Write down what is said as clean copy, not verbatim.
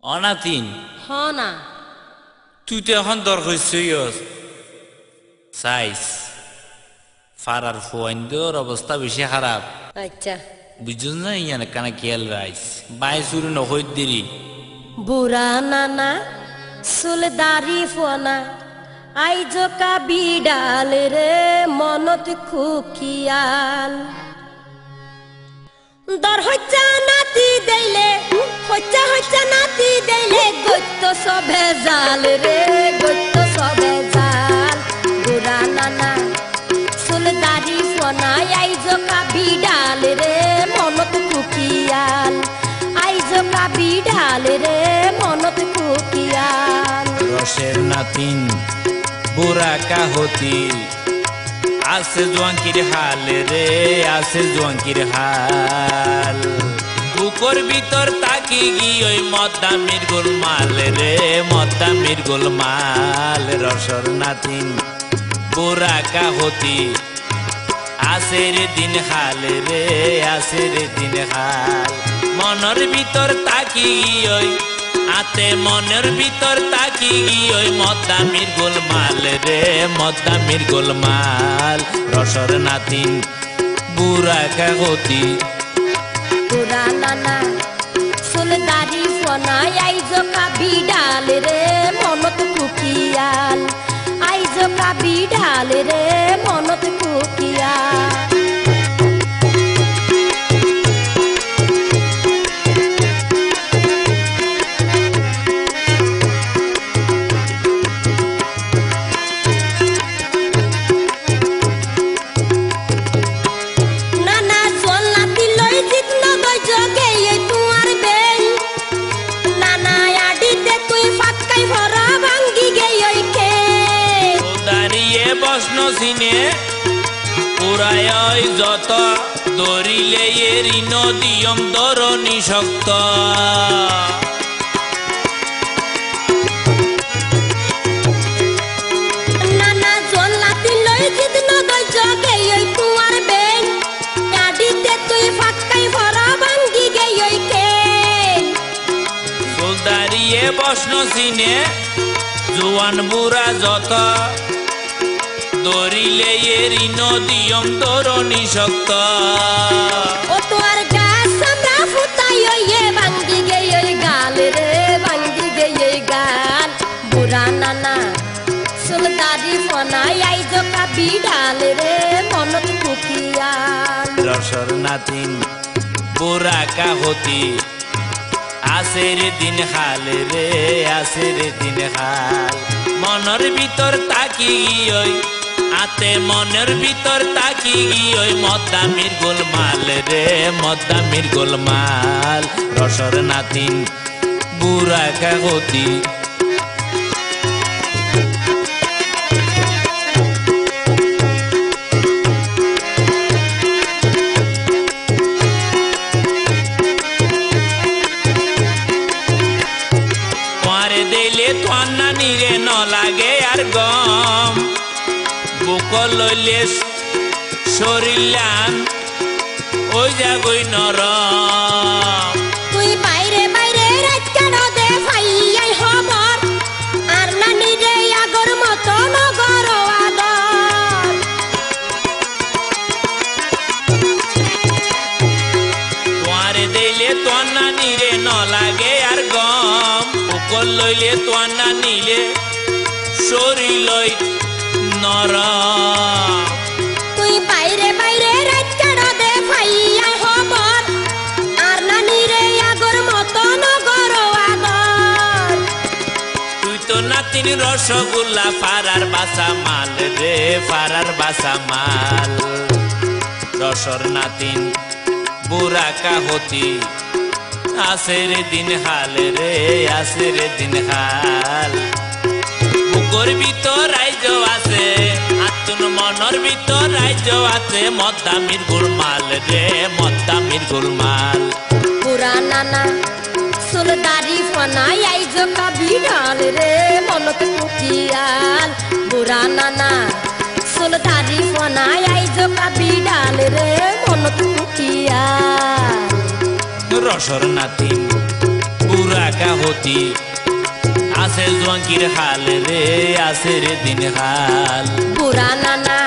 অনাতিন হ না তুই তো এখন দর হইছস সাইজ ফারার ফুয়াইন্দর অবস্থা বেশি খারাপ আচ্ছা বুঝছ না ইয়ানে কানা কেল রাইস বাই সুরে নহই দিরি বুড়া নানা সুলদারি ফোনা আইজ কাবি ডাল রে মনত খুকিয়াল দর হচ্চা নাতি দেইলে হচ্চা নাতি দেইলে গত্য সবে জাল রে গত্য সবে জাল বুড়া নানা সুলদারি ফোনা আইজ কাবি ডাল রে মনত খুকিয়াল আইজ কাবি ডাল রে মনত খুকিয়াল রসের নাতিন বুড়া কাহতি আছে জোয়াঙ্কির হাল রে আছে জোয়াঙ্কির হাল বুকর ভিতর তাকি গিয়ে মদ্দামির গোলমাল রে মদ্দামির গোলমাল রসর নাতিন বুড়া কাহতি আছে রে দিন হাল রে আছে রে দিন হাল মনের ভিতর তাকি গিয়ে আতে মনের ভিতর তাকি গিয়ে মদ্দামির গোলমাল রে মদ্দামির গোলমাল রসর নাতিন বুড়া কাগতি বুড়া নানা সুলদারি ফোনা আইজ কাবি ডাল রে মনত খুকিয়াল আইজ কাবি ডাল রে মনত খুকিয়াল সিনে পুরায় যত দরিলে এরি নদীয়ম দরণী শক্ত নানা জল্লাতি লই জিত নদয় জগে ওই কুয়ার বেন আডিতে তুই ফাক্কাই ভরা ভাঙ্গি গে ওই কে সোলদারিয়ে বসন সিনে জোয়ান বুড়া যত দরিলে এরি নদীয়ম দরণী শক্ত ও তোর গাছ আমরা ফুটাই ওয়ে ভাঙ্গি গে ওই গাল রে ভাঙ্গি গে ওই গাল বুড়া নানা সুলদারি ফোনাই আইজ কাবি ডাল রে মনত খুকিয়াল রসর নাতিন বুড়া কাহতি আছে রে দিন হাল রে আছে রে দিন হাল মনের ভিতর তাকি গিয়ে আতে মনের ভিতর তাকি গিয়ে মদ্দামির গোলমাল রে মদ্দামির গোলমাল রসর নাতিন বুড়া কাগতি তোয়ারে দিলে তোয়ার নানি রে ন লাগে আর গম বুকল লইলে শরীলান ওই যাগই নরম তুই বাইরে বাইরে রাত কেন দে ভাইয়াই খবর আর নানি রে আগর মতো নগর আদর তোয়ারে দিলে তোয়ার নানি রে ন লাগে আর গম বুকল লইলে তোয়ার নানিলে শরীর লই নরম তুই বাইরে বাইরে রাত কেন দে ভাইয়াই খবর আর নানি রে আগর মতো নগর আদর তুই তো নাতিন রসগোল্লা ফারার বাসা মাল রে ফারার বাসা মাল রসর নাতিন বুড়া কাহতি আছে রে দিন হাল রে আছে রে দিন হাল বুকর ভিতর রাইজ আছে আতুন মনের ভিতর রাইজ আছে মদ্দামির গোলমাল রে মদ্দামির গোলমাল বুড়া নানা সুলদারি ফোনাই আইজ কাবি ডাল রে মনত খুকিয়াল বুড়া নানা সুলদারি ফোনাই আইজ কাবি ডাল রে মনত খুকিয়াল রসর নাতিন বুড়া কাহতি প্রতি আছে জোয়াঙ্কির হাল রে আছে রে দিন হাল বুড়া নানা